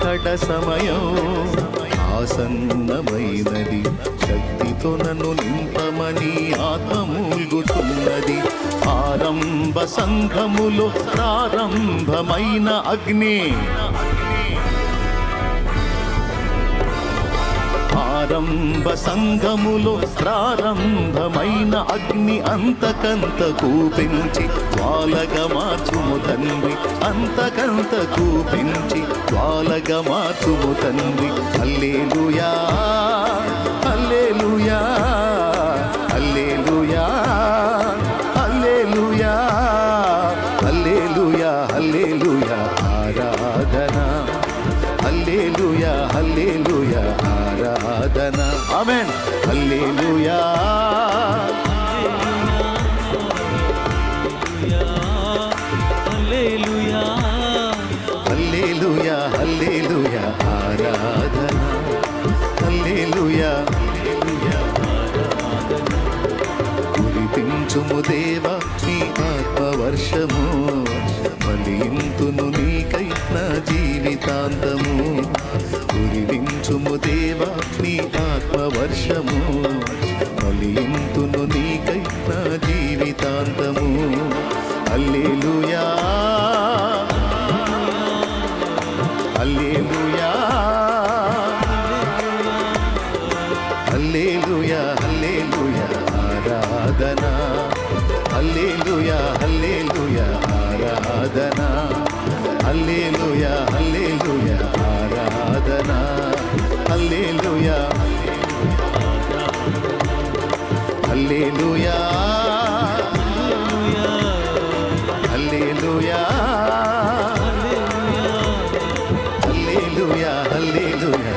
కడ సమయం ఆసన్నమైనది, శక్తితో నన్ను నింపమని ఆత్మ మూల్గుతున్నది. ఆరంభ సంఘములో ప్రారంభమైన అగ్ని, ఆరంభ సంఘములో ప్రారంభమైన అగ్ని అంతకంతకు పెంచి జ్వాలగా మార్చుము తండ్రి, అంతకంతకు పెంచి జ్వాలగా మార్చుము తండ్రి. హల్లెలూయా హల్లెలూయా హల్లెలూయా హల్లెలూయా హల్లెలూయా హల్లెలూయా ఆరాధన, హల్లెలూయా హల్లెలూయా ఆరాధన. ఆమేన్. హల్లెలూయా హల్లెలూయా హల్లెలూయా హల్లెలూయా ఆరాధన. హల్లెలూయా కురిపించుము దేవా నీ ఆత్మవర్షము, ఫలింతును నీకై నా జీవితాంతము. కురిపించుము దేవా నీ ఆత్మవర్షము, ఫలింతును నీకై నా జీవితాంతము. హల్లెలూయా హల్లెలూయా హల్లెలూయా హల్లెలూయా ఆరాధన. హల్లెలూయా హల్లెలూయా ఆరాధన. హల్లెలూయా హల్లెలూయా ఆరాధన. హల్లెలూయా హల్లెలూయా హల్లెలూయా హల్లెలూయా హల్లెలూయా